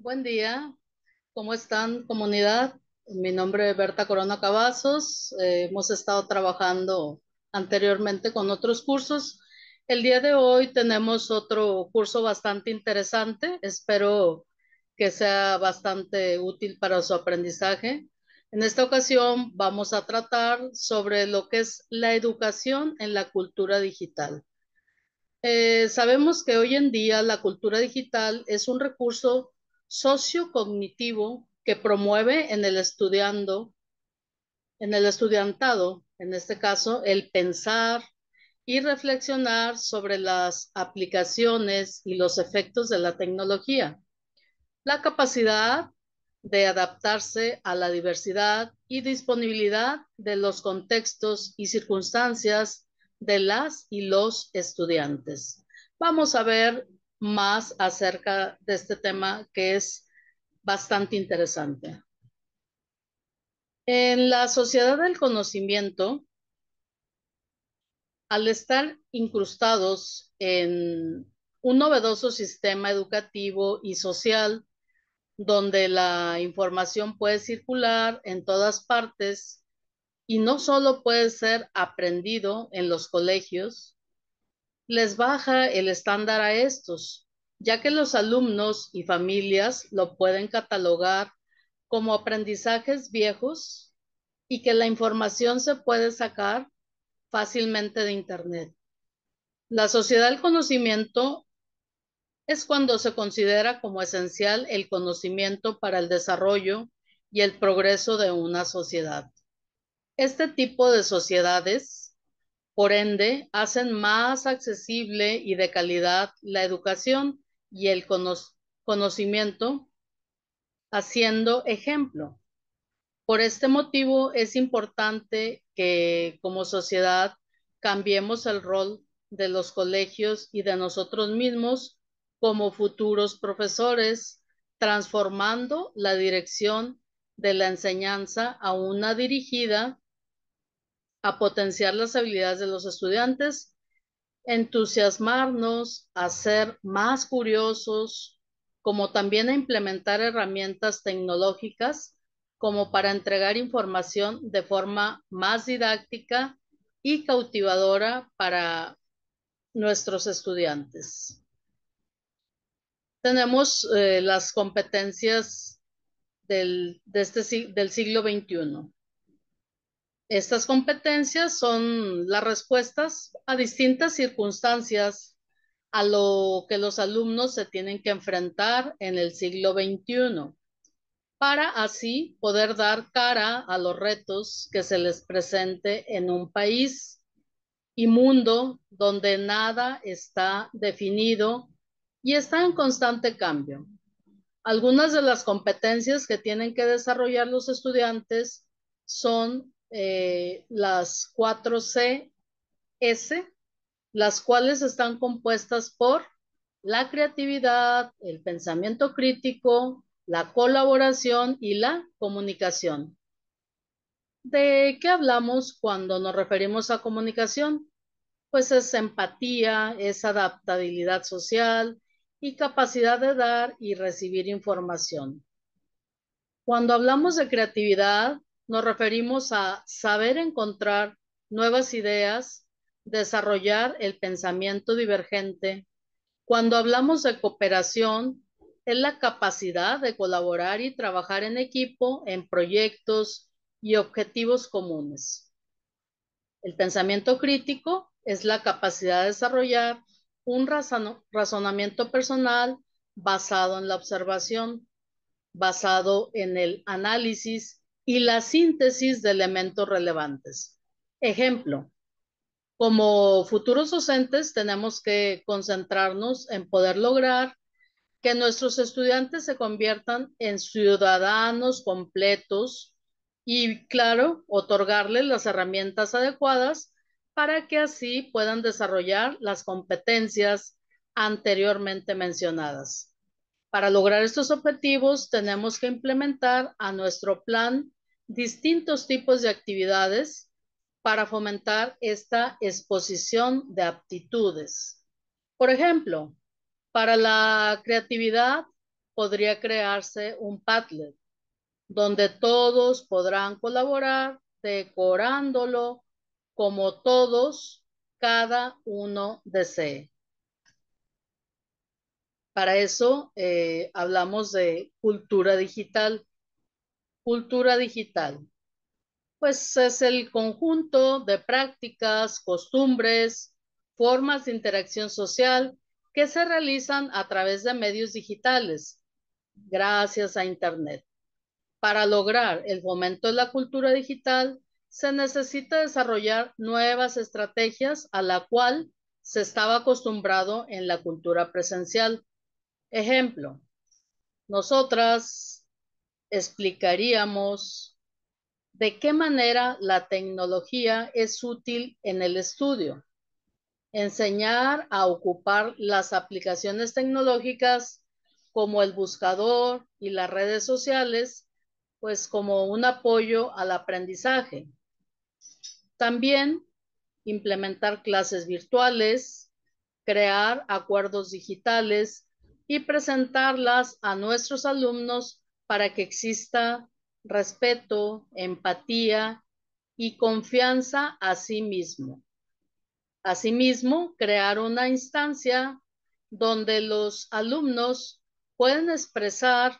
Buen día, ¿cómo están, comunidad? Mi nombre es Berta Corona Cavazos. Hemos estado trabajando anteriormente con otros cursos. El día de hoy tenemos otro curso bastante interesante. Espero que sea bastante útil para su aprendizaje. En esta ocasión vamos a tratar sobre lo que es la educación en la cultura digital. Sabemos que hoy en día la cultura digital es un recurso sociocognitivo que promueve en el estudiantado, en este caso, el pensar y reflexionar sobre las aplicaciones y los efectos de la tecnología, la capacidad de adaptarse a la diversidad y disponibilidad de los contextos y circunstancias de las y los estudiantes. Vamos a ver más acerca de este tema que es bastante interesante. En la sociedad del conocimiento, al estar incrustados en un novedoso sistema educativo y social, donde la información puede circular en todas partes y no solo puede ser aprendido en los colegios, les baja el estándar a estos, ya que los alumnos y familias lo pueden catalogar como aprendizajes viejos y que la información se puede sacar fácilmente de Internet. La sociedad del conocimiento es cuando se considera como esencial el conocimiento para el desarrollo y el progreso de una sociedad. Este tipo de sociedades, por ende, hacen más accesible y de calidad la educación y el conocimiento, haciendo ejemplo. Por este motivo es importante que como sociedad cambiemos el rol de los colegios y de nosotros mismos como futuros profesores, transformando la dirección de la enseñanza a una dirigida a potenciar las habilidades de los estudiantes, entusiasmarnos a ser más curiosos, como también a implementar herramientas tecnológicas como para entregar información de forma más didáctica y cautivadora para nuestros estudiantes. Tenemos las competencias del siglo XXI. Estas competencias son las respuestas a distintas circunstancias a lo que los alumnos se tienen que enfrentar en el siglo XXI, para así poder dar cara a los retos que se les presente en un país y mundo donde nada está definido y está en constante cambio. Algunas de las competencias que tienen que desarrollar los estudiantes son las 4CS, las cuales están compuestas por la creatividad, el pensamiento crítico, la colaboración y la comunicación. ¿De qué hablamos cuando nos referimos a comunicación? Pues es empatía, es adaptabilidad social y capacidad de dar y recibir información. Cuando hablamos de creatividad, nos referimos a saber encontrar nuevas ideas, desarrollar el pensamiento divergente. Cuando hablamos de cooperación, es la capacidad de colaborar y trabajar en equipo en proyectos y objetivos comunes. El pensamiento crítico es la capacidad de desarrollar un razonamiento personal basado en la observación, basado en el análisis y la síntesis de elementos relevantes. Ejemplo, como futuros docentes tenemos que concentrarnos en poder lograr que nuestros estudiantes se conviertan en ciudadanos completos y, claro, otorgarles las herramientas adecuadas para que así puedan desarrollar las competencias anteriormente mencionadas. Para lograr estos objetivos, tenemos que implementar a nuestro plan distintos tipos de actividades para fomentar esta exposición de aptitudes. Por ejemplo, para la creatividad, podría crearse un Padlet, donde todos podrán colaborar decorándolo como todos, cada uno desee. Para eso hablamos de cultura digital. Cultura digital, pues es el conjunto de prácticas, costumbres, formas de interacción social que se realizan a través de medios digitales, gracias a Internet. Para lograr el fomento de la cultura digital, se necesita desarrollar nuevas estrategias a la cual se estaba acostumbrado en la cultura presencial. Ejemplo, nosotras explicaríamos de qué manera la tecnología es útil en el estudio. Enseñar a ocupar las aplicaciones tecnológicas como el buscador y las redes sociales, pues como un apoyo al aprendizaje. También implementar clases virtuales, crear acuerdos digitales y presentarlas a nuestros alumnos para que exista respeto, empatía y confianza a sí mismo. Asimismo, crear una instancia donde los alumnos pueden expresar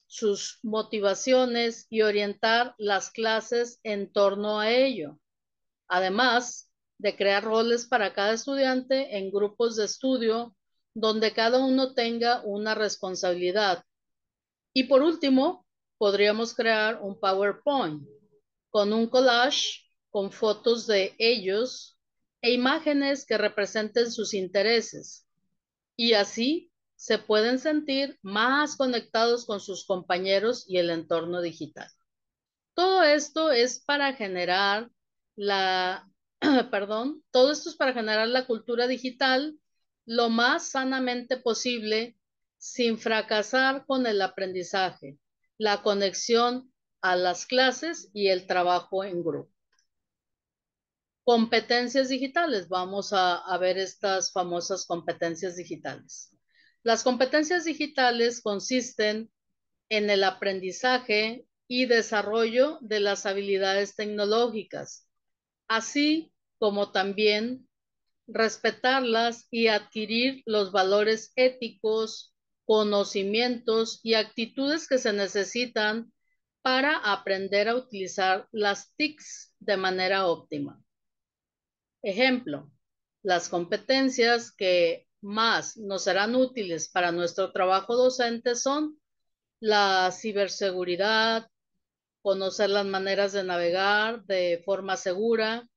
sus motivaciones y orientar las clases en torno a ello. Además de crear roles para cada estudiante en grupos de estudio donde cada uno tenga una responsabilidad. Y por último, podríamos crear un PowerPoint con un collage con fotos de ellos e imágenes que representen sus intereses. Y así se pueden sentir más conectados con sus compañeros y el entorno digital. Todo esto es para generar la, perdón, todo esto es para generar la cultura digital lo más sanamente posible sin fracasar con el aprendizaje, la conexión a las clases y el trabajo en grupo. Competencias digitales. Vamos a ver estas famosas competencias digitales. Las competencias digitales consisten en el aprendizaje y desarrollo de las habilidades tecnológicas, así como también respetarlas y adquirir los valores éticos, conocimientos y actitudes que se necesitan para aprender a utilizar las TICs de manera óptima. Ejemplo, las competencias que más nos serán útiles para nuestro trabajo docente son la ciberseguridad, conocer las maneras de navegar de forma segura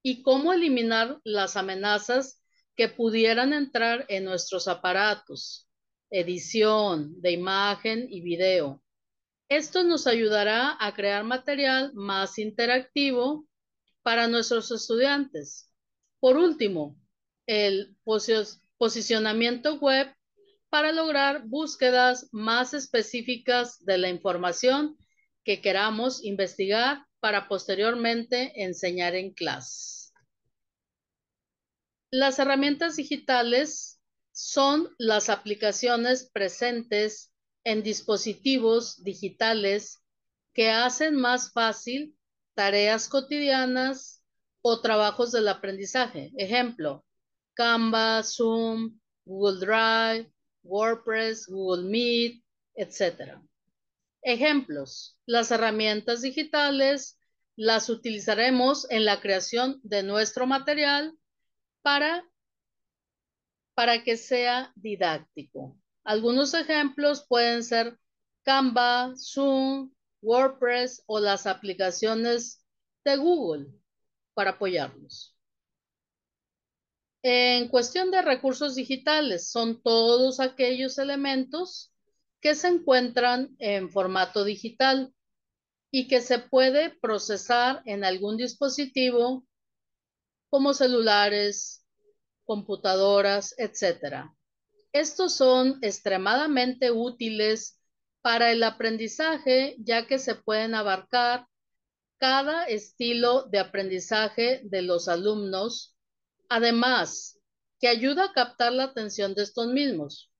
y cómo eliminar las amenazas que pudieran entrar en nuestros aparatos, edición de imagen y video. Esto nos ayudará a crear material más interactivo para nuestros estudiantes. Por último, el posicionamiento web para lograr búsquedas más específicas de la información que queramos investigar para posteriormente enseñar en clase. Las herramientas digitales son las aplicaciones presentes en dispositivos digitales que hacen más fácil tareas cotidianas o trabajos del aprendizaje. Ejemplo, Canva, Zoom, Google Drive, WordPress, Google Meet, etc. Ejemplos, las herramientas digitales las utilizaremos en la creación de nuestro material para que sea didáctico. Algunos ejemplos pueden ser Canva, Zoom, WordPress o las aplicaciones de Google para apoyarlos. En cuestión de recursos digitales, son todos aquellos elementos que se encuentran en formato digital y que se puede procesar en algún dispositivo como celulares, computadoras, etc. Estos son extremadamente útiles para el aprendizaje, ya que se pueden abarcar cada estilo de aprendizaje de los alumnos, además que ayuda a captar la atención de estos mismos.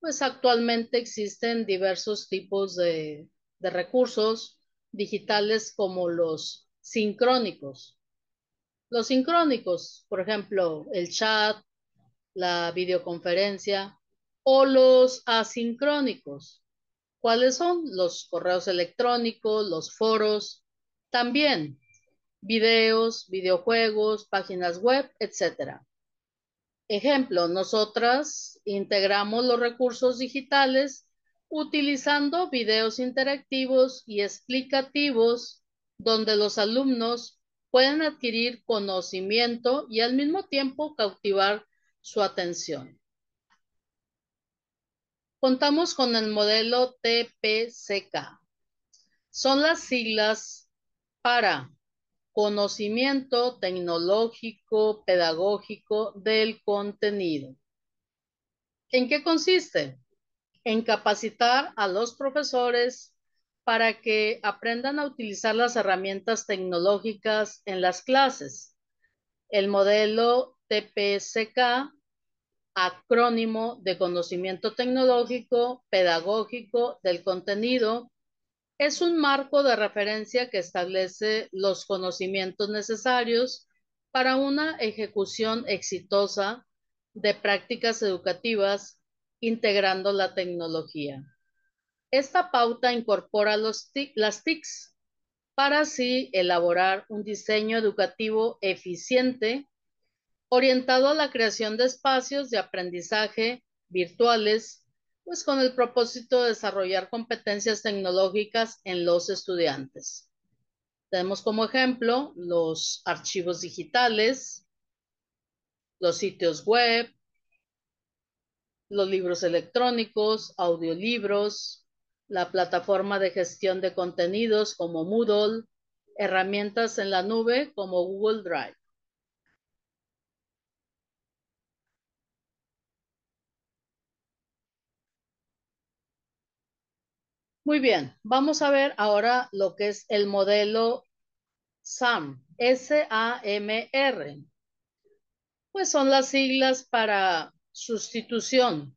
Pues actualmente existen diversos tipos de recursos digitales como los sincrónicos. Los sincrónicos, por ejemplo, el chat, la videoconferencia, o los asincrónicos. ¿Cuáles son? Los correos electrónicos, los foros, también videos, videojuegos, páginas web, etcétera. Ejemplo, nosotras integramos los recursos digitales utilizando videos interactivos y explicativos donde los alumnos pueden adquirir conocimiento y al mismo tiempo cautivar su atención. Contamos con el modelo TPCK. Son las siglas para conocimiento tecnológico pedagógico del contenido. ¿En qué consiste? En capacitar a los profesores para que aprendan a utilizar las herramientas tecnológicas en las clases. El modelo TPCK, acrónimo de conocimiento tecnológico pedagógico del contenido, es un marco de referencia que establece los conocimientos necesarios para una ejecución exitosa de prácticas educativas integrando la tecnología. Esta pauta incorpora las TICs para así elaborar un diseño educativo eficiente orientado a la creación de espacios de aprendizaje virtuales, pues con el propósito de desarrollar competencias tecnológicas en los estudiantes. Tenemos como ejemplo los archivos digitales, los sitios web, los libros electrónicos, audiolibros, la plataforma de gestión de contenidos como Moodle, herramientas en la nube como Google Drive. Muy bien, vamos a ver ahora lo que es el modelo SAMR, S-A-M-R. Pues son las siglas para sustitución.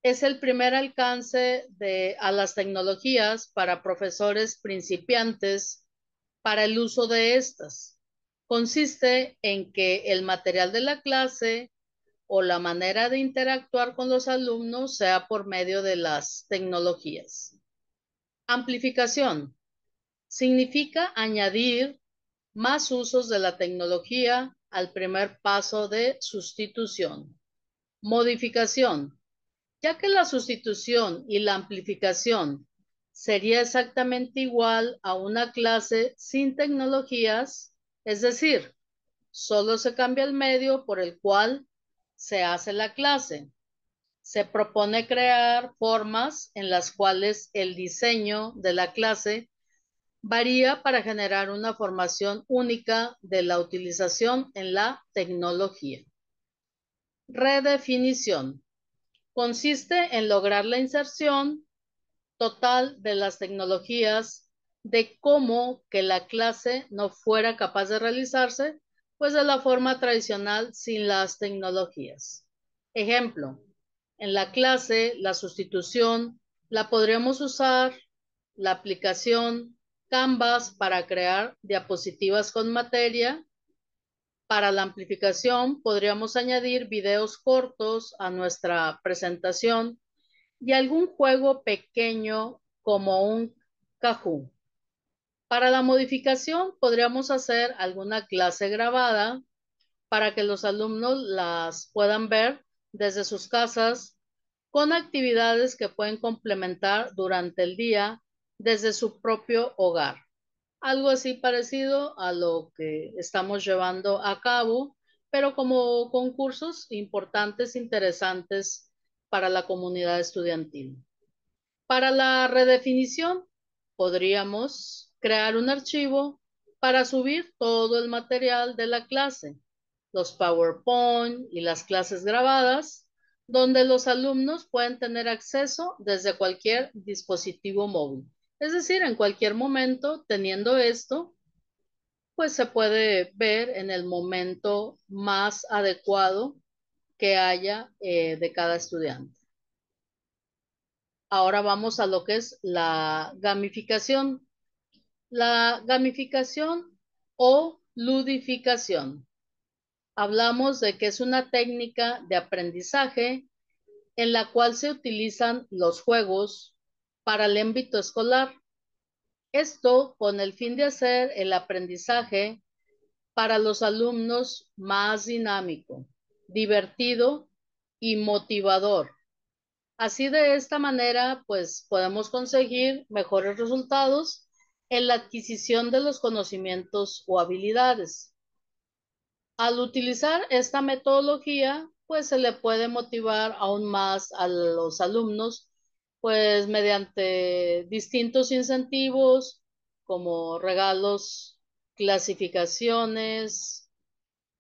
Es el primer alcance a las tecnologías para profesores principiantes para el uso de estas. Consiste en que el material de la clase o la manera de interactuar con los alumnos sea por medio de las tecnologías. Amplificación. Significa añadir más usos de la tecnología al primer paso de sustitución. Modificación. Ya que la sustitución y la amplificación sería exactamente igual a una clase sin tecnologías, es decir, solo se cambia el medio por el cual se hace la clase. Se propone crear formas en las cuales el diseño de la clase varía para generar una formación única de la utilización en la tecnología. Redefinición. Consiste en lograr la inserción total de las tecnologías de cómo que la clase no fuera capaz de realizarse, pues de la forma tradicional sin las tecnologías. Ejemplo, en la clase, la sustitución la podríamos usar la aplicación Canvas para crear diapositivas con materia. Para la amplificación podríamos añadir videos cortos a nuestra presentación y algún juego pequeño como un Kahoot. Para la modificación podríamos hacer alguna clase grabada para que los alumnos las puedan ver desde sus casas con actividades que pueden complementar durante el día desde su propio hogar. Algo así parecido a lo que estamos llevando a cabo, pero como concursos importantes, interesantes para la comunidad estudiantil. Para la redefinición, podríamos crear un archivo para subir todo el material de la clase, los PowerPoint y las clases grabadas, donde los alumnos pueden tener acceso desde cualquier dispositivo móvil. Es decir, en cualquier momento, teniendo esto, pues se puede ver en el momento más adecuado que haya de cada estudiante. Ahora vamos a lo que es la gamificación. La gamificación o ludificación. Hablamos de que es una técnica de aprendizaje en la cual se utilizan los juegos para el ámbito escolar. Esto con el fin de hacer el aprendizaje para los alumnos más dinámico, divertido y motivador. Así de esta manera, pues podemos conseguir mejores resultados en la adquisición de los conocimientos o habilidades. Al utilizar esta metodología, pues se le puede motivar aún más a los alumnos, pues mediante distintos incentivos como regalos, clasificaciones,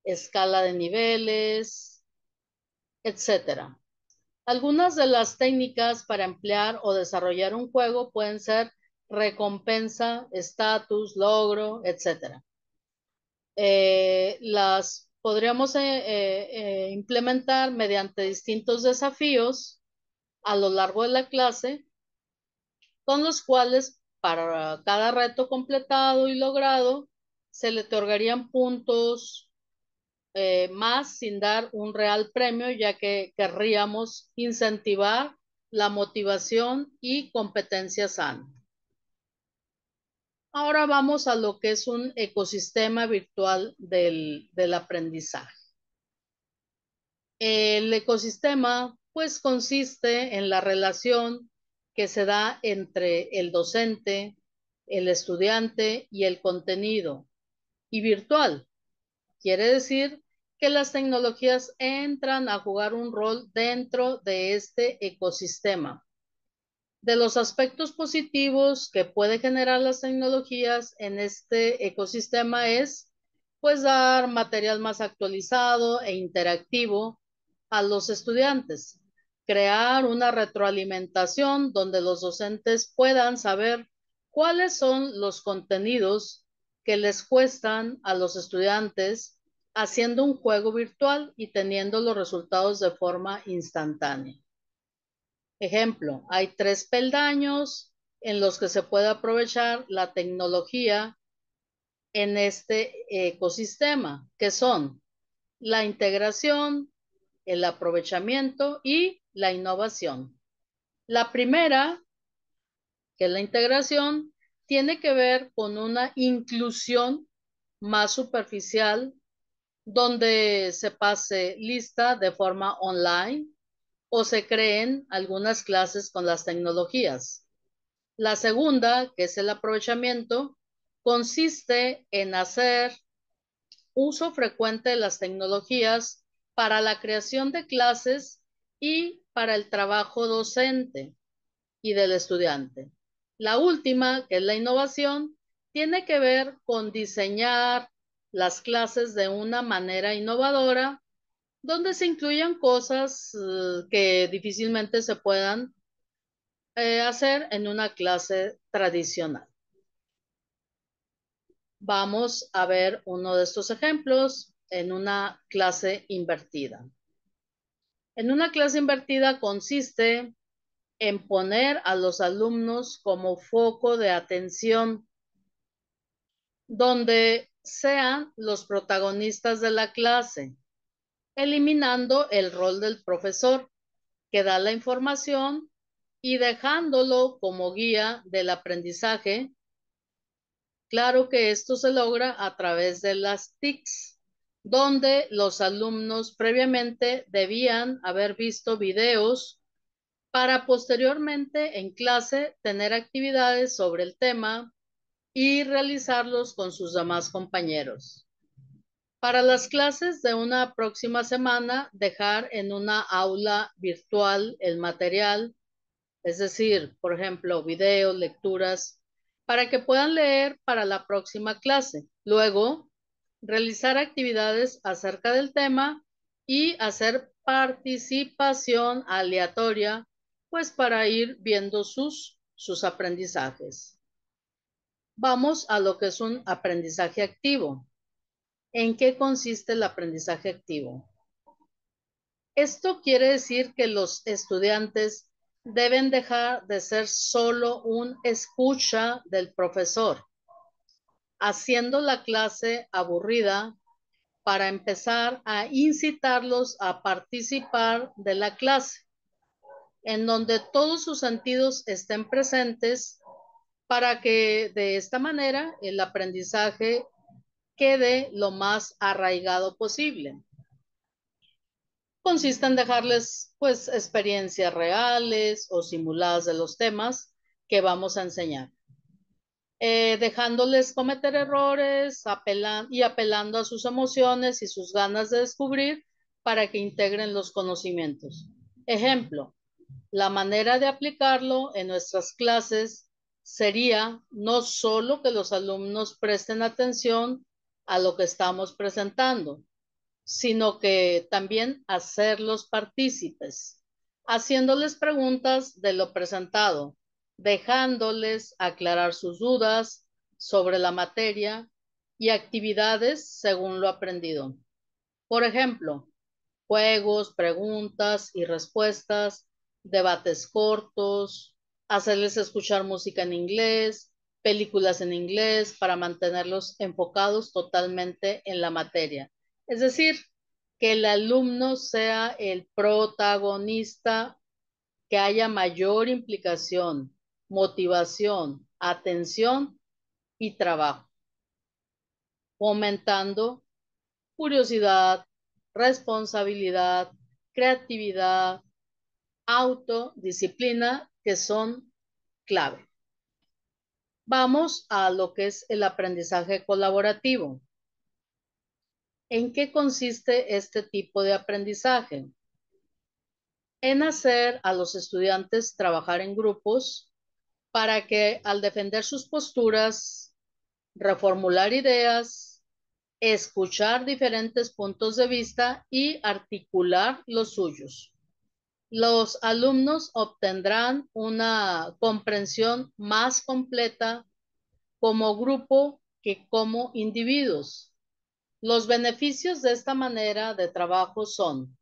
escala de niveles, etcétera. Algunas de las técnicas para emplear o desarrollar un juego pueden ser recompensa, estatus, logro, etcétera. Las podríamos implementar mediante distintos desafíos a lo largo de la clase, con los cuales para cada reto completado y logrado se le otorgarían puntos más sin dar un real premio, ya que querríamos incentivar la motivación y competencia sana. Ahora vamos a lo que es un ecosistema virtual del aprendizaje. El ecosistema, pues, consiste en la relación que se da entre el docente, el estudiante y el contenido. Y virtual quiere decir que las tecnologías entran a jugar un rol dentro de este ecosistema. De los aspectos positivos que puede generar las tecnologías en este ecosistema es, pues, dar material más actualizado e interactivo a los estudiantes, crear una retroalimentación donde los docentes puedan saber cuáles son los contenidos que les cuestan a los estudiantes haciendo un juego virtual y teniendo los resultados de forma instantánea. Ejemplo, hay 3 peldaños en los que se puede aprovechar la tecnología en este ecosistema, que son la integración, el aprovechamiento y la innovación. La primera, que es la integración, tiene que ver con una inclusión más superficial, donde se pase lista de forma online o se creen algunas clases con las tecnologías. La segunda, que es el aprovechamiento, consiste en hacer uso frecuente de las tecnologías para la creación de clases y para el trabajo docente y del estudiante. La última, que es la innovación, tiene que ver con diseñar las clases de una manera innovadora, donde se incluyan cosas que difícilmente se puedan hacer en una clase tradicional. Vamos a ver uno de estos ejemplos en una clase invertida. En una clase invertida consiste en poner a los alumnos como foco de atención, donde sean los protagonistas de la clase, eliminando el rol del profesor que da la información y dejándolo como guía del aprendizaje. Claro que esto se logra a través de las TICs, donde los alumnos previamente debían haber visto videos para posteriormente en clase tener actividades sobre el tema y realizarlos con sus demás compañeros. Para las clases de una próxima semana, dejar en una aula virtual el material, es decir, por ejemplo, videos, lecturas, para que puedan leer para la próxima clase. Luego, realizar actividades acerca del tema y hacer participación aleatoria, pues para ir viendo sus aprendizajes. Vamos a lo que es un aprendizaje activo. ¿En qué consiste el aprendizaje activo? Esto quiere decir que los estudiantes deben dejar de ser solo un escucha del profesor, haciendo la clase aburrida para empezar a incitarlos a participar de la clase, en donde todos sus sentidos estén presentes para que de esta manera el aprendizaje quede lo más arraigado posible. Consiste en dejarles pues experiencias reales o simuladas de los temas que vamos a enseñar. Dejándoles cometer errores y apelando a sus emociones y sus ganas de descubrir para que integren los conocimientos. Ejemplo, la manera de aplicarlo en nuestras clases sería no solo que los alumnos presten atención a lo que estamos presentando, sino que también hacerlos partícipes, haciéndoles preguntas de lo presentado, dejándoles aclarar sus dudas sobre la materia y actividades según lo aprendido. Por ejemplo, juegos, preguntas y respuestas, debates cortos, hacerles escuchar música en inglés, películas en inglés para mantenerlos enfocados totalmente en la materia. Es decir, que el alumno sea el protagonista, que haya mayor implicación, motivación, atención y trabajo, fomentando curiosidad, responsabilidad, creatividad, autodisciplina, que son clave. Vamos a lo que es el aprendizaje colaborativo. ¿En qué consiste este tipo de aprendizaje? En hacer a los estudiantes trabajar en grupos para que al defender sus posturas, reformular ideas, escuchar diferentes puntos de vista y articular los suyos, los alumnos obtendrán una comprensión más completa como grupo que como individuos. Los beneficios de esta manera de trabajo son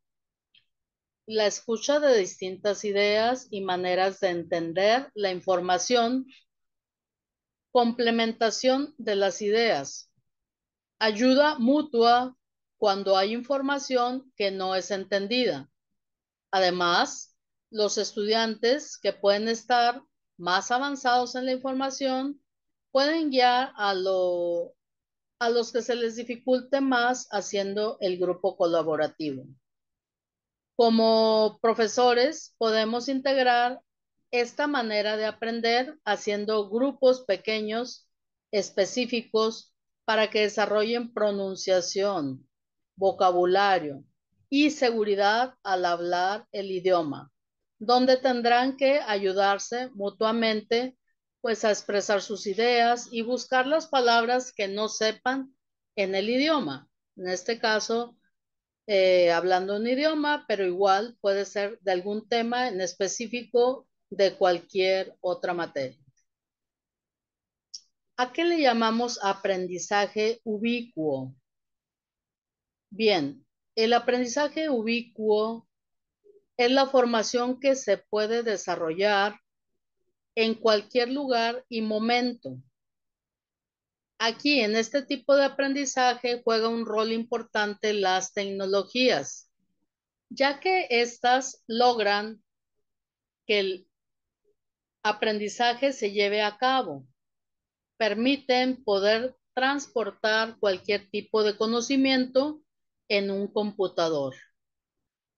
la escucha de distintas ideas y maneras de entender la información, complementación de las ideas, ayuda mutua cuando hay información que no es entendida. Además, los estudiantes que pueden estar más avanzados en la información pueden guiar a los que se les dificulte más haciendo el grupo colaborativo. Como profesores, podemos integrar esta manera de aprender haciendo grupos pequeños específicos para que desarrollen pronunciación, vocabulario y seguridad al hablar el idioma, donde tendrán que ayudarse mutuamente, pues a expresar sus ideas y buscar las palabras que no sepan en el idioma. En este caso, hablando un idioma, pero igual puede ser de algún tema en específico de cualquier otra materia. ¿A qué le llamamos aprendizaje ubicuo? Bien, el aprendizaje ubicuo es la formación que se puede desarrollar en cualquier lugar y momento. Aquí, en este tipo de aprendizaje, juega un rol importante las tecnologías, ya que éstas logran que el aprendizaje se lleve a cabo. Permiten poder transportar cualquier tipo de conocimiento en un computador,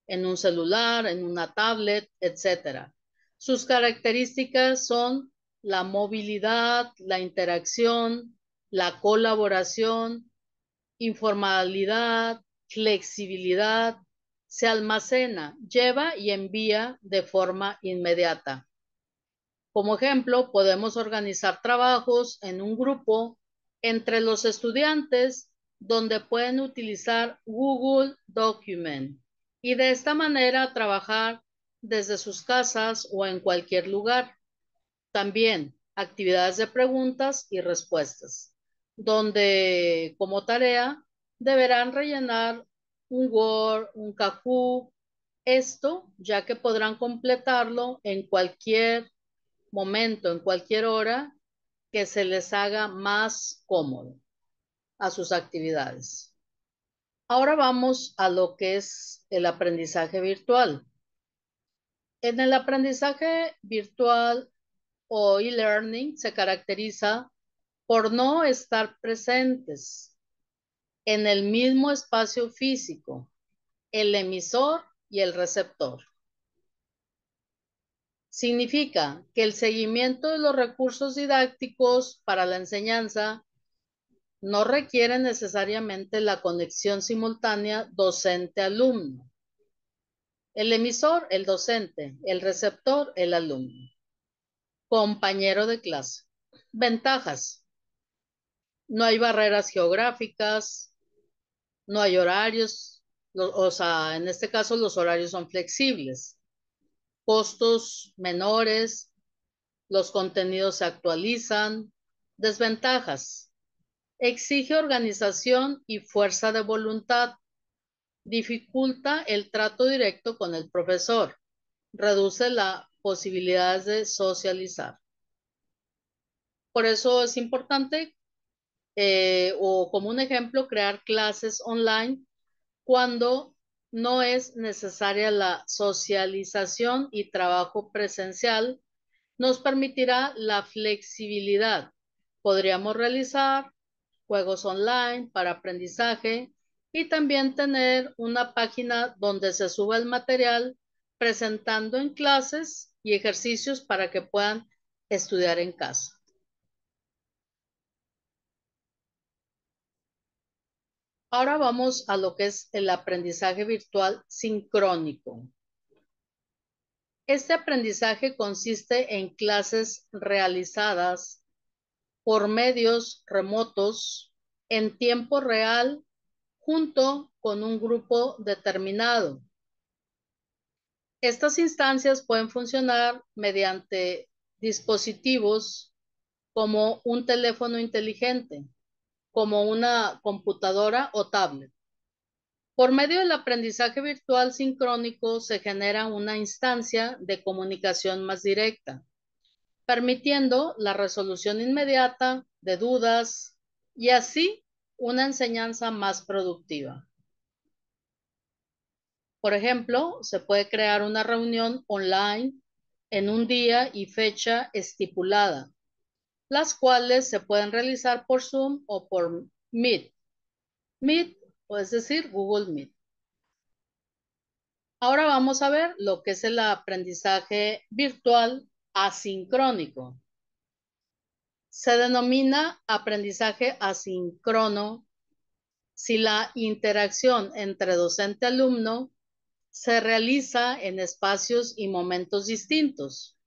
en un celular, en una tablet, etc. Sus características son la movilidad, la interacción, la colaboración, informalidad, flexibilidad, se almacena, lleva y envía de forma inmediata. Como ejemplo, podemos organizar trabajos en un grupo entre los estudiantes donde pueden utilizar Google Document y de esta manera trabajar desde sus casas o en cualquier lugar. También actividades de preguntas y respuestas, donde como tarea deberán rellenar un Word, un Kahoot Esto ya que podrán completarlo en cualquier momento, en cualquier hora que se les haga más cómodo a sus actividades. Ahora vamos a lo que es el aprendizaje virtual. En el aprendizaje virtual o e-learning se caracteriza por no estar presentes en el mismo espacio físico, el emisor y el receptor. Significa que el seguimiento de los recursos didácticos para la enseñanza no requiere necesariamente la conexión simultánea docente-alumno. El emisor, el docente, el receptor, el alumno. Compañero de clase. Ventajas. No hay barreras geográficas, no hay horarios, o sea, en este caso los horarios son flexibles. Costos menores, los contenidos se actualizan. Desventajas. Exige organización y fuerza de voluntad. Dificulta el trato directo con el profesor. Reduce las posibilidades de socializar. Por eso es importante, o como un ejemplo, crear clases online cuando no es necesaria la socialización y trabajo presencial. Nos permitirá la flexibilidad. Podríamos realizar juegos online para aprendizaje y también tener una página donde se suba el material presentando en clases y ejercicios para que puedan estudiar en casa. Ahora vamos a lo que es el aprendizaje virtual sincrónico. Este aprendizaje consiste en clases realizadas por medios remotos en tiempo real junto con un grupo determinado. Estas instancias pueden funcionar mediante dispositivos como un teléfono inteligente, como una computadora o tablet. Por medio del aprendizaje virtual sincrónico se genera una instancia de comunicación más directa, permitiendo la resolución inmediata de dudas y así una enseñanza más productiva. Por ejemplo, se puede crear una reunión online en un día y fecha estipulada, las cuales se pueden realizar por Zoom o por Meet. Meet, o es decir, Google Meet. Ahora vamos a ver lo que es el aprendizaje virtual asincrónico. Se denomina aprendizaje asíncrono si la interacción entre docente y alumno se realiza en espacios y momentos distintos.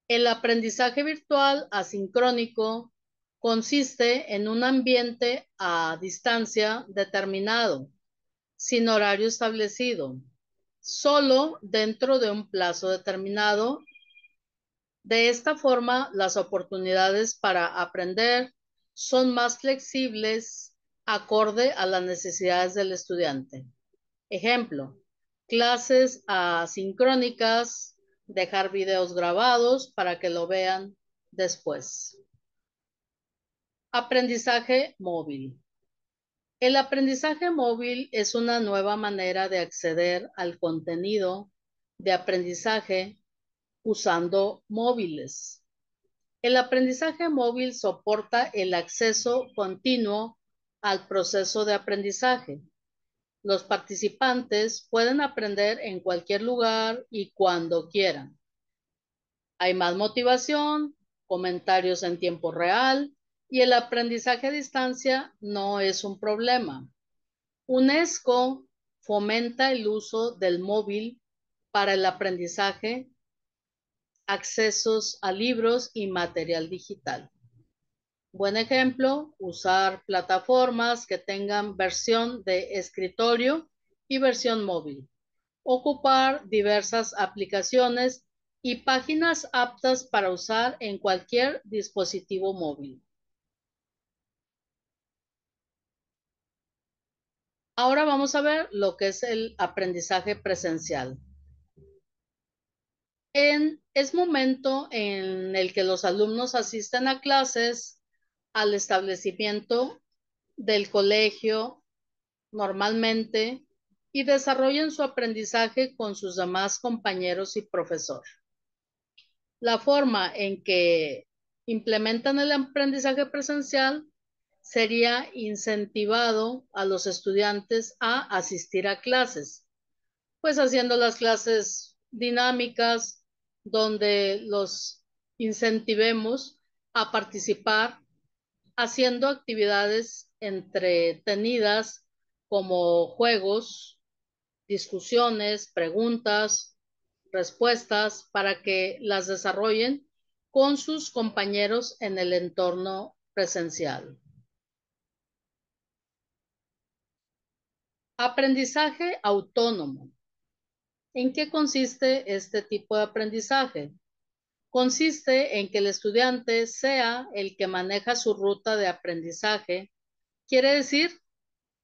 El aprendizaje virtual asincrónico consiste en un ambiente a distancia determinado, sin horario establecido, solo dentro de un plazo determinado. De esta forma, las oportunidades para aprender son más flexibles acorde a las necesidades del estudiante. Ejemplo, clases asincrónicas, dejar videos grabados para que lo vean después. Aprendizaje móvil. El aprendizaje móvil es una nueva manera de acceder al contenido de aprendizaje usando móviles. El aprendizaje móvil soporta el acceso continuo al proceso de aprendizaje. Los participantes pueden aprender en cualquier lugar y cuando quieran. Hay más motivación, comentarios en tiempo real y el aprendizaje a distancia no es un problema. UNESCO fomenta el uso del móvil para el aprendizaje, accesos a libros y material digital. Buen ejemplo, usar plataformas que tengan versión de escritorio y versión móvil. Ocupar diversas aplicaciones y páginas aptas para usar en cualquier dispositivo móvil. Ahora vamos a ver lo que es el aprendizaje presencial. Es momento en el que los alumnos asisten a clases al establecimiento del colegio normalmente y desarrollen su aprendizaje con sus demás compañeros y profesor. La forma en que implementan el aprendizaje presencial sería incentivado a los estudiantes a asistir a clases, pues haciendo las clases dinámicas donde los incentivemos a participar haciendo actividades entretenidas como juegos, discusiones, preguntas, respuestas, para que las desarrollen con sus compañeros en el entorno presencial. Aprendizaje autónomo. ¿En qué consiste este tipo de aprendizaje? Consiste en que el estudiante sea el que maneja su ruta de aprendizaje. Quiere decir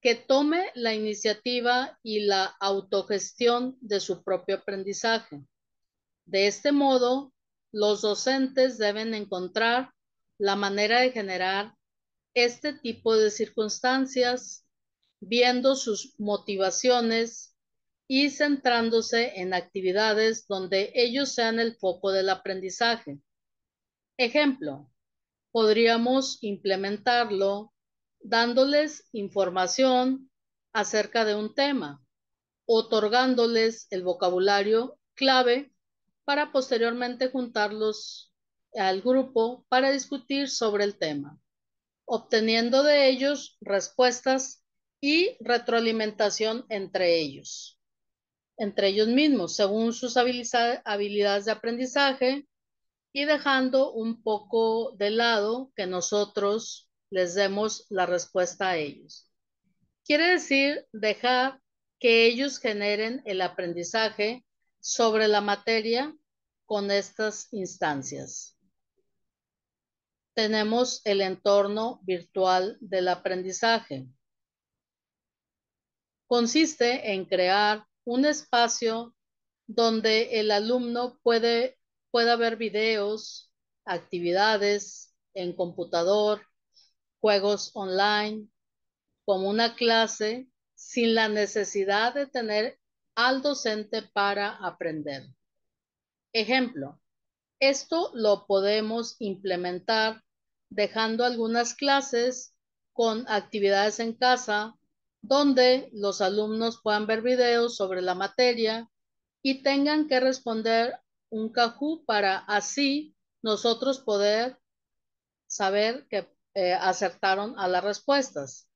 que tome la iniciativa y la autogestión de su propio aprendizaje. De este modo, los docentes deben encontrar la manera de generar este tipo de circunstancias, viendo sus motivaciones y centrándose en actividades donde ellos sean el foco del aprendizaje. Ejemplo, podríamos implementarlo dándoles información acerca de un tema, otorgándoles el vocabulario clave para posteriormente juntarlos al grupo para discutir sobre el tema, obteniendo de ellos respuestas y retroalimentación entre ellos mismos, según sus habilidades de aprendizaje, y dejando un poco de lado que nosotros les demos la respuesta a ellos. Quiere decir dejar que ellos generen el aprendizaje sobre la materia con estas instancias. Tenemos el entorno virtual del aprendizaje. Consiste en crear un espacio donde el alumno pueda ver videos, actividades en computador, juegos online, como una clase sin la necesidad de tener al docente para aprender. Ejemplo, esto lo podemos implementar dejando algunas clases con actividades en casa donde los alumnos puedan ver videos sobre la materia y tengan que responder un Kahoot para así nosotros poder saber que acertaron a las respuestas,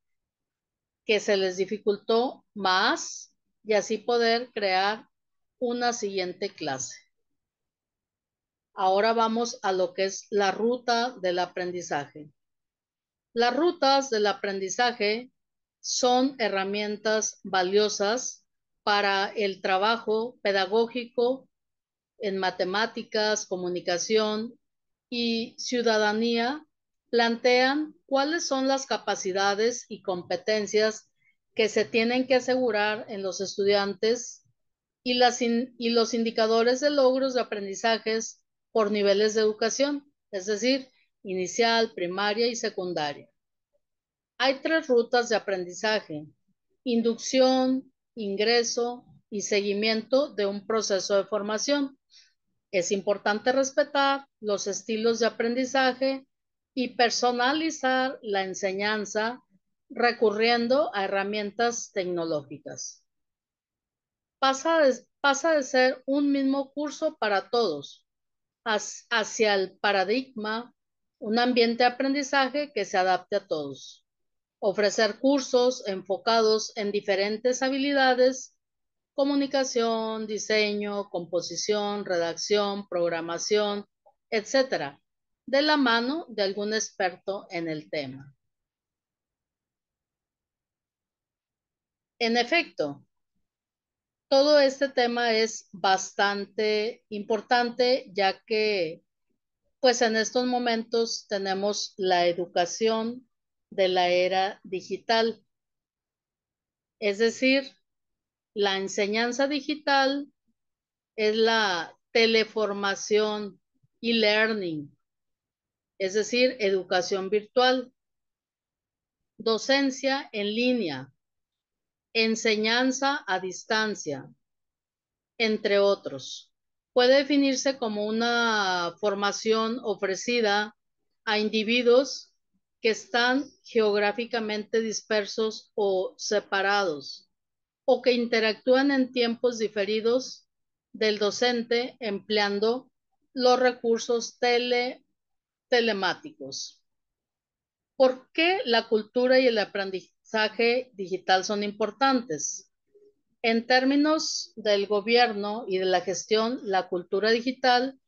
que se les dificultó más y así poder crear una siguiente clase. Ahora vamos a lo que es la ruta del aprendizaje. Las rutas del aprendizaje son herramientas valiosas para el trabajo pedagógico en matemáticas, comunicación y ciudadanía. Plantean cuáles son las capacidades y competencias que se tienen que asegurar en los estudiantes y los indicadores de logros de aprendizajes por niveles de educación, es decir, inicial, primaria y secundaria. Hay 3 rutas de aprendizaje: inducción, ingreso y seguimiento de un proceso de formación. Es importante respetar los estilos de aprendizaje y personalizar la enseñanza recurriendo a herramientas tecnológicas. Pasa de ser un mismo curso para todos hacia el paradigma, un ambiente de aprendizaje que se adapte a todos. Ofrecer cursos enfocados en diferentes habilidades: comunicación, diseño, composición, redacción, programación, etcétera, de la mano de algún experto en el tema. En efecto, todo este tema es bastante importante, ya que pues en estos momentos tenemos la educación de la era digital. Es decir, la enseñanza digital es la teleformación y learning, es decir, educación virtual, docencia en línea, enseñanza a distancia, entre otros. Puede definirse como una formación ofrecida a individuos que están geográficamente dispersos o separados o que interactúan en tiempos diferidos del docente empleando los recursos telemáticos. ¿Por qué la cultura y el aprendizaje digital son importantes? En términos del gobierno y de la gestión, la cultura digital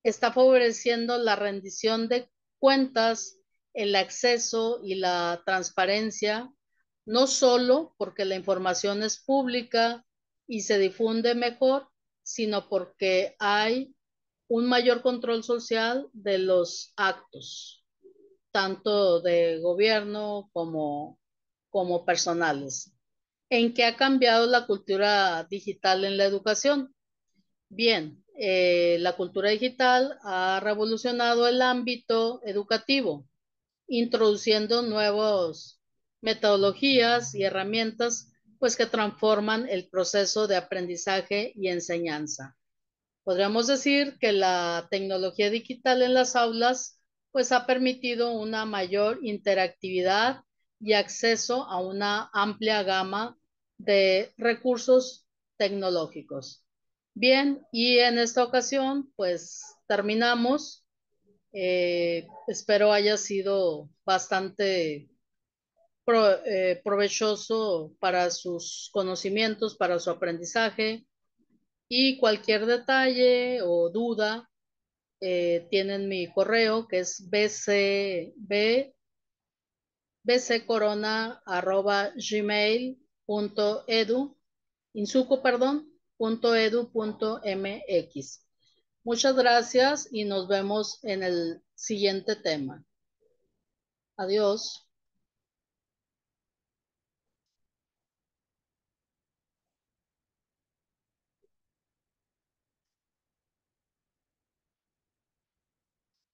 está favoreciendo la rendición de cuentas, el acceso y la transparencia, no solo porque la información es pública y se difunde mejor, sino porque hay un mayor control social de los actos, tanto de gobierno como personales. ¿En qué ha cambiado la cultura digital en la educación? Bien, la cultura digital ha revolucionado el ámbito educativo, introduciendo nuevas metodologías y herramientas, pues que transforman el proceso de aprendizaje y enseñanza. Podríamos decir que la tecnología digital en las aulas, pues ha permitido una mayor interactividad y acceso a una amplia gama de recursos tecnológicos. Bien, y en esta ocasión, pues terminamos. Espero haya sido bastante provechoso para sus conocimientos, para su aprendizaje y cualquier detalle o duda, tienen mi correo que es bccorona@gmail.edu, insuco, perdón, .edu.mx. Muchas gracias y nos vemos en el siguiente tema. Adiós.